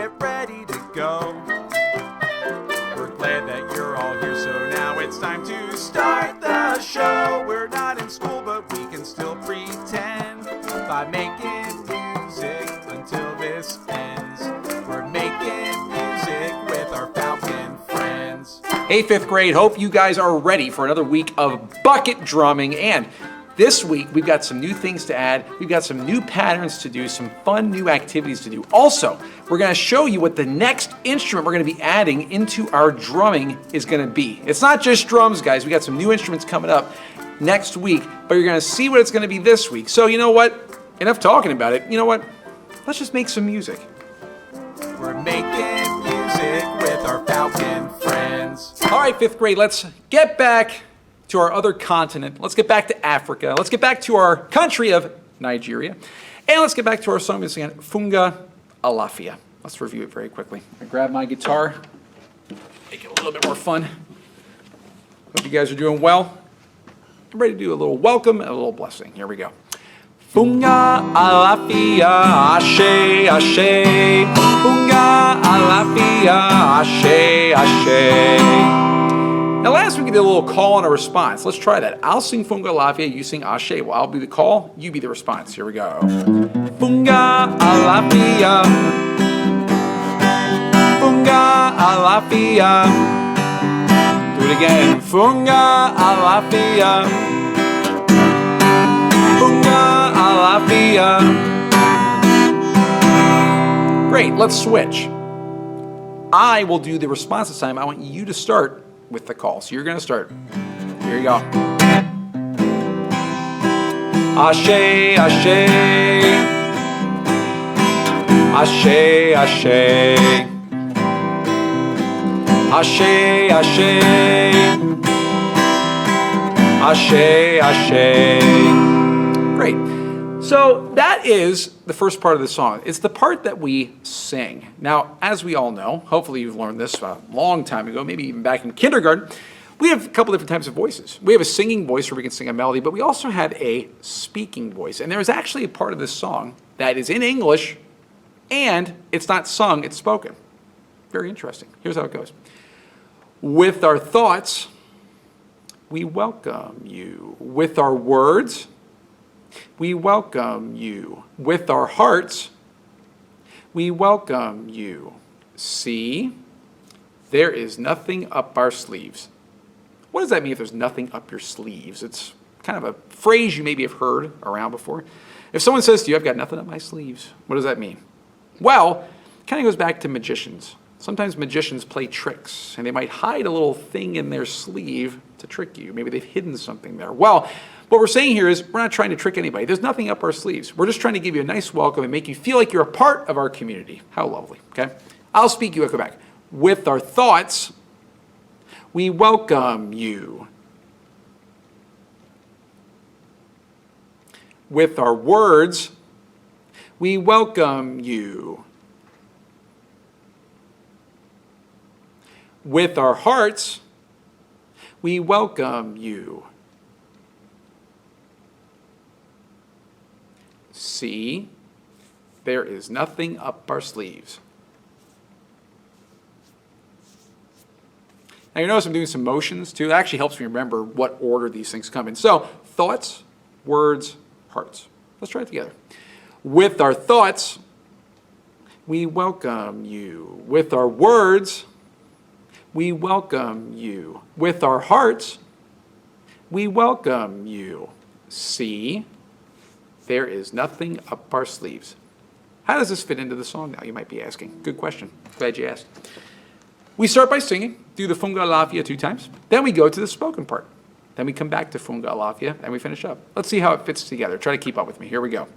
get ready to go. We're glad that you're all here, so now it's time to start the show. We're not in school, but we can still pretend by making music until this ends. We're making music with our Falcon friends. Hey, 5th grade, hope you guys are ready for another week of bucket drumming. And this week, we've got some new things to add. We've got some new patterns to do, some fun new activities to do. Also, we're gonna show you what the next instrument we're gonna be adding into our drumming is gonna be. It's not just drums, guys. We got some new instruments coming up next week, but you're gonna see what it's gonna be this week. So you know what? Enough talking about it. You know what? Let's just make some music. We're making music with our Falcon friends. All right, 5th grade, let's get back to our other continent. Let's get back to Africa. Let's get back to our country of Nigeria. And let's get back to our song we're singing, Funga, ALAFIA. Let's review it very quickly. I grab my guitar, make it a little bit more fun. Hope you guys are doing well. I'm ready to do a little welcome and a little blessing. Here we go. Funga, ALAFIA, Ashay, Ashay. Funga, ALAFIA, Ashay, Ashay. Now last week we did a little call and a response. Let's try that. I'll sing Funga ALAFIA, you sing Ashay. Well, I'll be the call, you be the response. Here we go. Funga ALAFIA. Funga ALAFIA. Do it again. Funga ALAFIA. Funga ALAFIA. Great, let's switch. I will do the response this time. I want you to start with the call. So you're going to start. Here you go. Ashay, Ashay. Ashay, Ashay. Ashay, Ashay. Ashay, Ashay. Great. So that is the first part of the song. It's the part that we sing. Now, as we all know, hopefully you've learned this a long time ago, maybe even back in kindergarten, we have a couple different types of voices. We have a singing voice where we can sing a melody, but we also have a speaking voice. And there is actually a part of this song that is in English, and it's not sung, it's spoken. Very interesting. Here's how it goes. With our thoughts, we welcome you. With our words, we welcome you. With our hearts, we welcome you. See, there is nothing up our sleeves. What does that mean if there's nothing up your sleeves? It's kind of a phrase you maybe have heard around before. If someone says to you, I've got nothing up my sleeves, what does that mean? Well, it kind of goes back to magicians. Sometimes magicians play tricks, and they might hide a little thing in their sleeve to trick you. Maybe they've hidden something there. Well, what we're saying here is we're not trying to trick anybody. There's nothing up our sleeves. We're just trying to give you a nice welcome and make you feel like you're a part of our community. How lovely, okay? I'll speak, you echo back. With our thoughts, we welcome you. With our words, we welcome you. With our hearts, we welcome you. See, there is nothing up our sleeves. Now you notice I'm doing some motions too. That actually helps me remember what order these things come in. So, thoughts, words, hearts. Let's try it together. With our thoughts, we welcome you. With our words, we welcome you. With our hearts, we welcome you. See, there is nothing up our sleeves. How does this fit into the song now, you might be asking? Good question. Glad you asked. We start by singing, do the Funga ALAFIA 2 times. Then we go to the spoken part. Then we come back to Funga ALAFIA, and we finish up. Let's see how it fits together. Try to keep up with me. Here we go.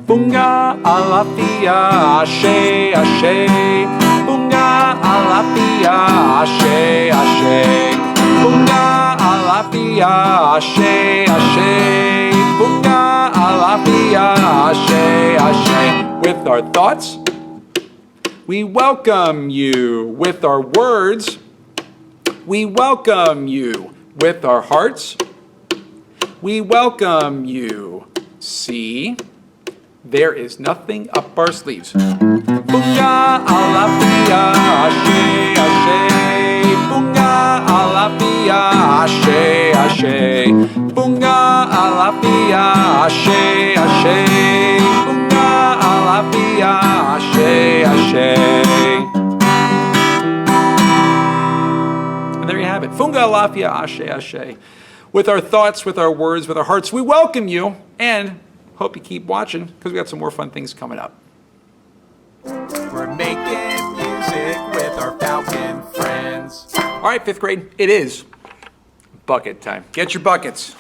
Funga ALAFIA, Ashay, Ashay. Funga ALAFIA, Ashay, Ashay. Funga ALAFIA, Ashay, Ashay. Funga ALAFIA, Ashay, Ashay. With our thoughts, we welcome you. With our words, we welcome you. With our hearts, we welcome you. See, There is nothing up our sleeves. Funga, ALAFIA, Ashay, Ashay. Funga, ALAFIA, Ashay, Ashay. Funga, ALAFIA, Ashay, Ashay. Funga, ALAFIA, Ashay, Ashay. And there you have it. Funga, ALAFIA, Ashay, Ashay. With our thoughts, with our words, with our hearts, we welcome you and hope you keep watching because we got some more fun things coming up. We're making music with our Falcon friends. All right, 5th grade, it is bucket time. Get your buckets.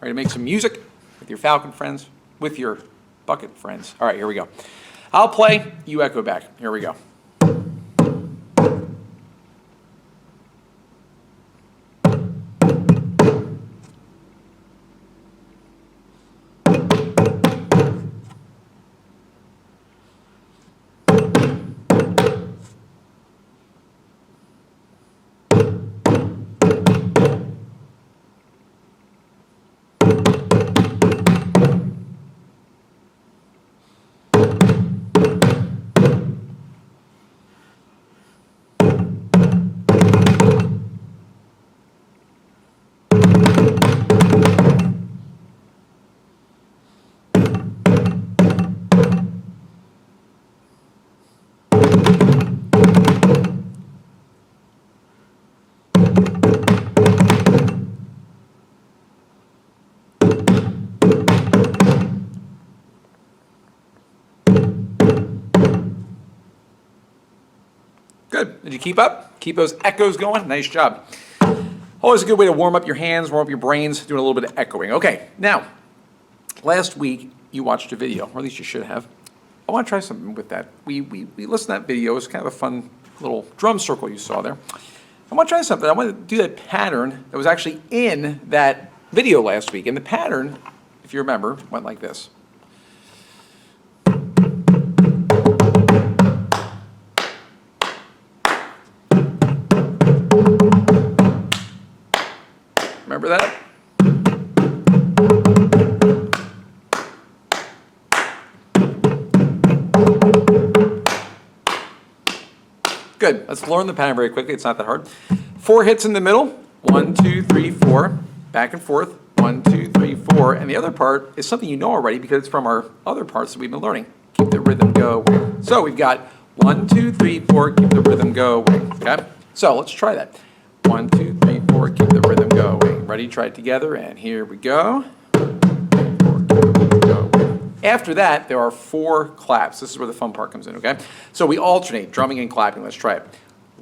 Ready to make some music with your Falcon friends, with your bucket friends. All right, here we go. I'll play, you echo back. Here we go. Good. Did you keep up? Keep those echoes going? Nice job. Always a good way to warm up your hands, warm up your brains, doing a little bit of echoing. Okay, now, last week you watched a video, or at least you should have. I want to try something with that. We listened to that video. It was kind of a fun little drum circle you saw there. I want to try something. I want to do that pattern that was actually in that video last week. And the pattern, if you remember, went like this. Remember that? Good. Let's learn the pattern very quickly. It's not that hard. 4 hits in the middle. 1, 2, 3, 4. Back and forth. 1, 2, 3, 4. And the other part is something you know already because it's from our other parts that we've been learning. Keep the rhythm going. So we've got 1, 2, 3, 4. Keep the rhythm going. Okay? So let's try that. 1, 2, 3, 4. Keep the rhythm going. Ready? Try it together. And here we go. 1, 2, 3, 4. Keep the rhythm going. After that, there are 4 claps. This is where the fun part comes in, okay? So we alternate drumming and clapping. Let's try it.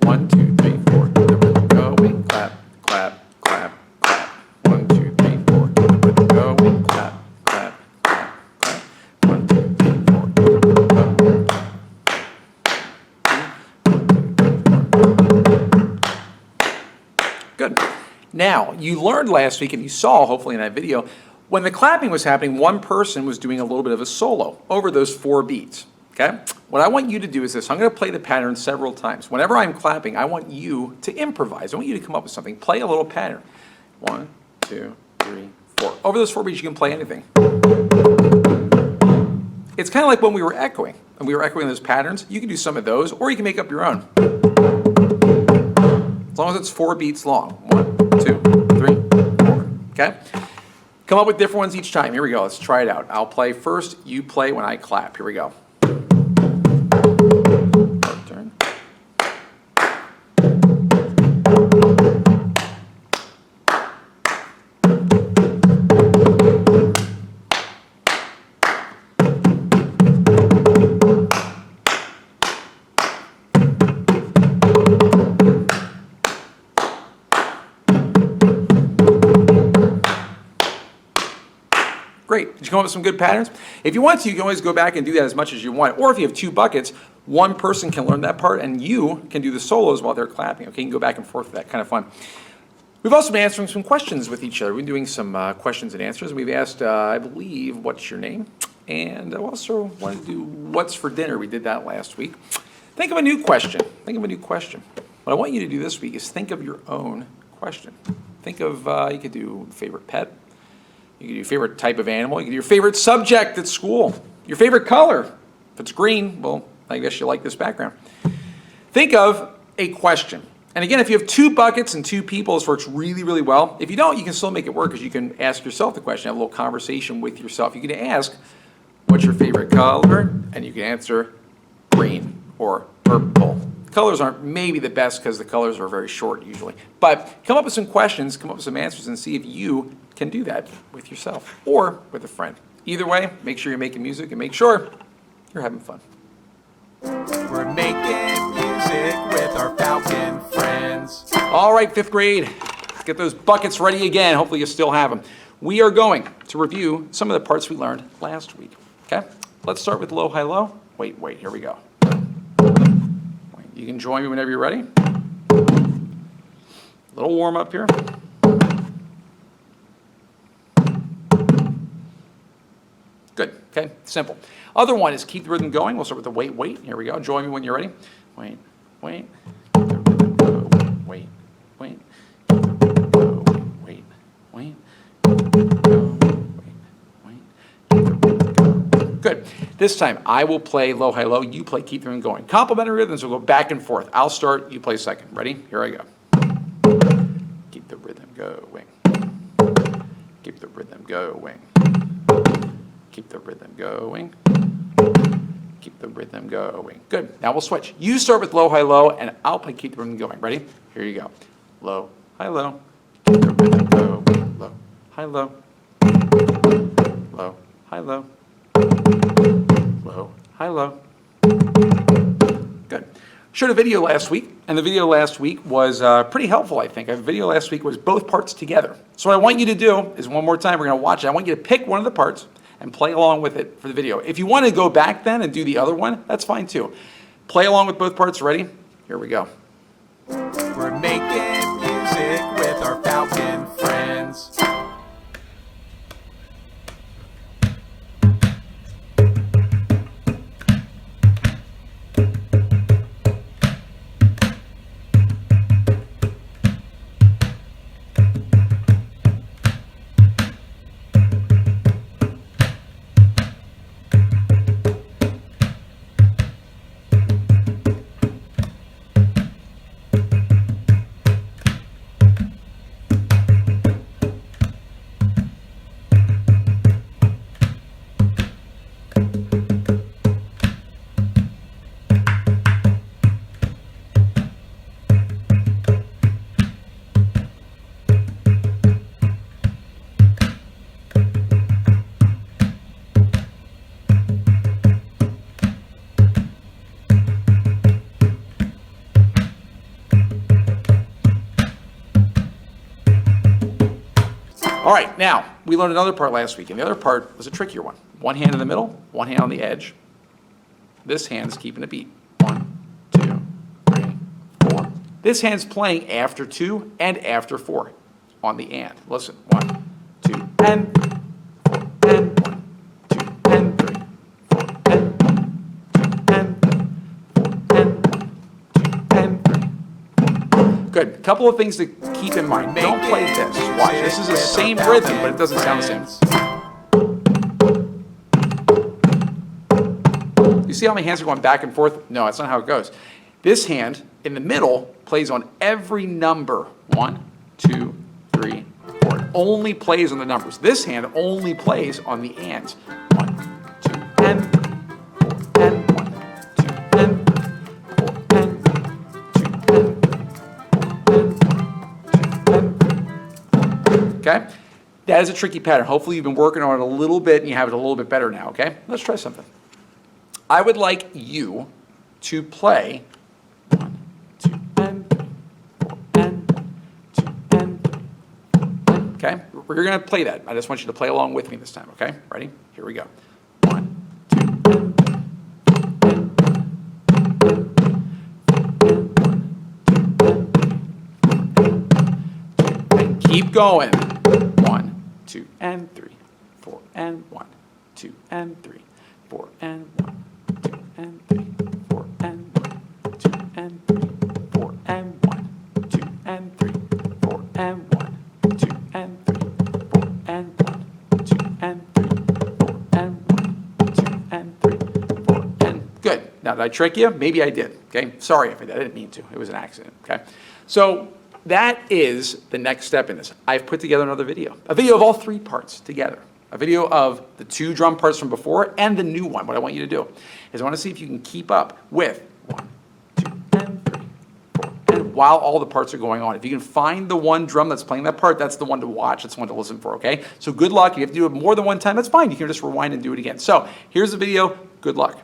1, 2, 3, 4. Keep the rhythm going. Clap, clap, clap, clap. 1, 2, 3, 4. Keep the rhythm going. Clap, clap, clap, clap. 1, 2, 3, 4. Keep the rhythm going. Good. Now, you learned last week, and you saw, hopefully in that video, when the clapping was happening, one person was doing a little bit of a solo over those 4 beats, okay? What I want you to do is this. I'm going to play the pattern several times. Whenever I'm clapping, I want you to improvise. I want you to come up with something. Play a little pattern. 1, 2, 3, 4. Over those 4 beats, you can play anything. It's kind of like when we were echoing, and we were echoing those patterns. You can do some of those, or you can make up your own. As long as it's 4 beats long. 1, 2, 3, 4, okay? Come up with different ones each time. Here we go. Let's try it out. I'll play first. You play when I clap. Here we go. Turn. Great. Did you come up with some good patterns? If you want to, you can always go back and do that as much as you want. Or if you have 2 buckets, one person can learn that part and you can do the solos while they're clapping. Okay, you can go back and forth with that. Kind of fun. We've also been answering some questions with each other. We've been doing some questions and answers. We've asked, I believe, what's your name? And I also wanted to do what's for dinner. We did that last week. Think of a new question. Think of a new question. What I want you to do this week is think of your own question. Think of, you could do favorite pet. You can do your favorite type of animal. You can do your favorite subject at school. Your favorite color. If it's green, well, I guess you like this background. Think of a question. And again, if you have 2 buckets and 2 people, this works really, really well. If you don't, you can still make it work because you can ask yourself the question, have a little conversation with yourself. You can ask, what's your favorite color? And you can answer green or purple. Colors aren't maybe the best because the colors are very short usually. But come up with some questions, come up with some answers, and see if you can do that with yourself or with a friend. Either way, make sure you're making music and make sure you're having fun. We're making music with our Falcon friends. All right, 5th grade, let's get those buckets ready again. Hopefully you still have them. We are going to review some of the parts we learned last week, okay? Let's start with low, high, low. Wait, here we go. You can join me whenever you're ready. Little warm up here. Good, okay, simple. Other one is keep the rhythm going. We'll start with the wait. Here we go. Join me when you're ready. Wait. Keep the rhythm go. Wait. Keep the rhythm go. Wait. Keep the rhythm go. Wait. Keep the rhythm go. Good. This time I will play low, high, low. You play keep the rhythm going. Complementary rhythms will go back and forth. I'll start. You play second. Ready? Here I go. Keep the rhythm going. Keep the rhythm going. Keep the rhythm going. Keep the rhythm going. Good. Now we'll switch. You start with low, high, low, and I'll play keep the rhythm going. Ready? Here you go. Low, high, low. Keep the rhythm going. Low, high, low. Low, high, low. Low, high, low. Good. Showed a video last week, and the video last week was pretty helpful, I think. The video last week was both parts together. So what I want you to do is one more time, we're going to watch it. I want you to pick one of the parts and play along with it for the video. If you want to go back then and do the other one, that's fine too. Play along with both parts. Ready? Here we go. We're making music with our Falcon friends. All right, now, we learned another part last week, and the other part was a trickier one. One hand in the middle, one hand on the edge. This hand's keeping a beat. 1, 2, 3, 4. This hand's playing after 2 and after 4 on the and. Listen, 1, 2, and 4, and 1, 2, and 3, 4, and 1, 2, and 4, and 3. Good. Couple of things to keep in mind. Don't play this. Watch. This is the same rhythm, but it doesn't sound the same. You see how my hands are going back and forth? No, that's not how it goes. This hand in the middle plays on every number. 1, 2, 3, 4. It only plays on the numbers. This hand only plays on the ands. 1, 2, and 4, and 1, 2, and 4, and 2, and 4, and 2, and okay? That is a tricky pattern. Hopefully you've been working on it a little bit and you have it a little bit better now, okay? Let's try something. I would like you to play 1, 2, and 3, 4, and 1, 2, and 3, okay? We're going to play that. I just want you to play along with me this time, okay? Ready? Here we go. 1, 2, and 3, and keep going. 1, 2, and 3, 4, and 1, 2, and 3, 4, and 1. 2 and 3, 4 and 1, 2 and 3, 4 and 1, 2 and 3, 4 and 1, 2 and 3, 4 and 1, 2 and 3, 4 and 1, 2 and 3, 4, and good. Now, did I trick you? Maybe I did, okay? Sorry if I did. I didn't mean to. It was an accident, okay? So that is the next step in this. I've put together another video, a video of all 3 parts together, a video of the 2 drum parts from before and the new one. What I want you to do is I want to see if you can keep up with 1, 2, and 3, 4, and while all the parts are going on. If you can find the one drum that's playing that part, that's the one to watch, that's the one to listen for, okay? So good luck. If you have to do it more than one time, that's fine. You can just rewind and do it again. So here's the video. Good luck.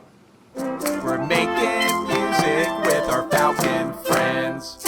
We're making music with our falcon friends.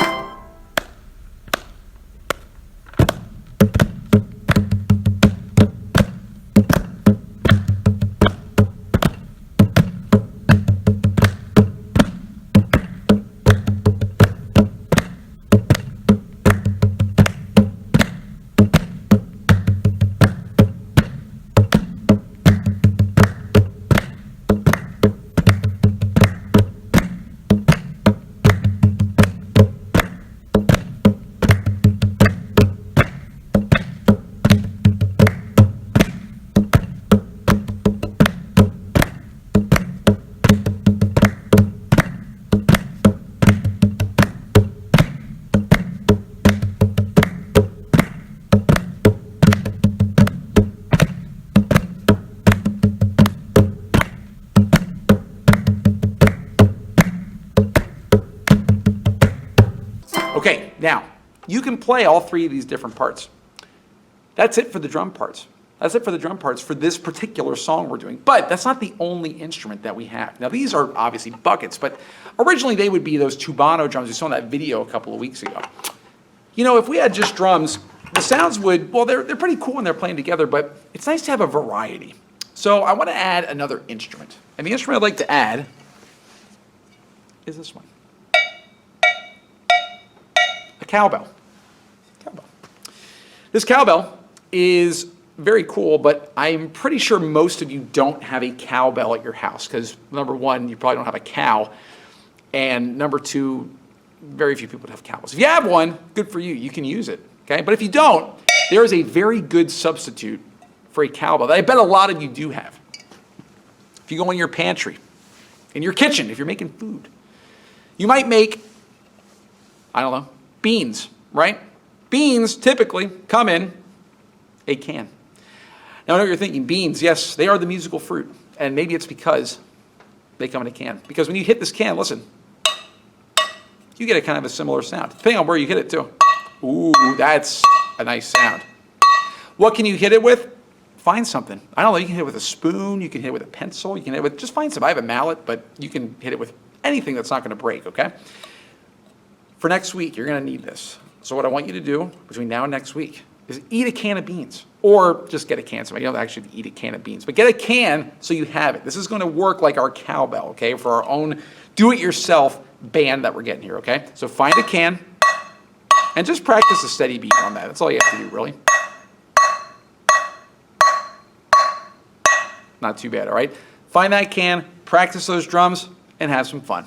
Okay, now, you can play all 3 of these different parts. That's it for the drum parts. That's it for the drum parts for this particular song we're doing. But that's not the only instrument that we have. Now, these are obviously buckets, but originally they would be those Tubano drums you saw in that video a couple of weeks ago. You know, if we had just drums, the sounds would, well, they're pretty cool when they're playing together, but it's nice to have a variety. So I want to add another instrument. And the instrument I'd like to add is this one. A cowbell. Cowbell. This cowbell is very cool, but I'm pretty sure most of you don't have a cowbell at your house because, number one, you probably don't have a cow, and number 2, very few people have cows. If you have one, good for you. You can use it, okay? But if you don't, there is a very good substitute for a cowbell that I bet a lot of you do have. If you go in your pantry, in your kitchen, if you're making food, you might make, I don't know, beans, right? Beans typically come in a can. Now, I know you're thinking, beans, yes, they are the musical fruit. And maybe it's because they come in a can. Because when you hit this can, listen, you get a kind of a similar sound, depending on where you hit it too. Ooh, that's a nice sound. What can you hit it with? Find something. I don't know, you can hit it with a spoon, you can hit it with a pencil, you can hit it with, just find some. I have a mallet, but you can hit it with anything that's not gonna break, okay? For next week, you're gonna need this. So what I want you to do between now and next week is eat a can of beans, or just get a can. So you don't actually eat a can of beans, but get a can so you have it. This is gonna work like our cowbell, okay? For our own do-it-yourself band that we're getting here, okay? So find a can and just practice a steady beat on that. That's all you have to do, really. Not too bad, all right? Find that can, practice those drums, and have some fun.